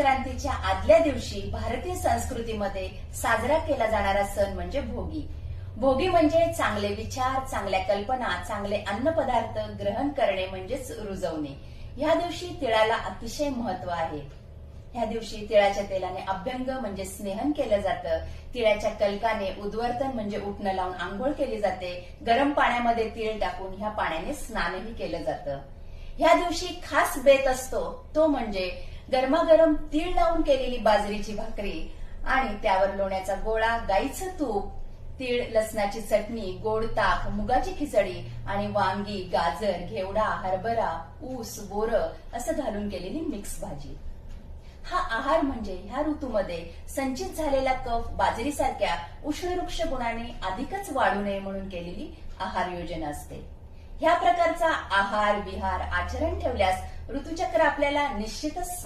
संक्रांतीच्या आदल्या दिवशी भारतीय संस्कृतीमध्ये साजरा केला जाणारा सण म्हणजे भोगी. भोगी म्हणजे चांगले विचार, चांगल्या कल्पना, चांगले अन्नपदार्थ ग्रहण करणे म्हणजेच रुजवणे. ह्या दिवशी तिळाला अतिशय महत्व आहे. ह्या दिवशी तिळाच्या तेलाने अभ्यंग म्हणजे स्नेहन केलं जातं. तिळाच्या कल्काने उद्वर्तन म्हणजे उटणं लावून आंघोळ केली जाते. गरम पाण्यामध्ये तीळ टाकून ह्या पाण्याने स्नानही केलं जातं. ह्या दिवशी खास बेत असतो तो म्हणजे गरमागरम तीळ लावून केलेली बाजरीची भाकरी आणि त्यावर लोण्याचा गोळा, गाईचं तूप, तीळ लसणाची चटणी, गोड ताक, मुगाची खिचडी आणि वांगी, गाजर, घेवडा, हरभरा, ऊस, बोरं असं घालून केलेली मिक्स भाजी. हा आहार म्हणजे ह्या ऋतूमध्ये संचित झालेला कफ बाजरीसारख्या उष्णवृक्ष गुणाने अधिकच वाढू नये म्हणून केलेली आहार योजना असते. ह्या प्रकारचा आहार विहार आचरण ठेवल्यास ऋतुचक्र आपल्याला निश्चितच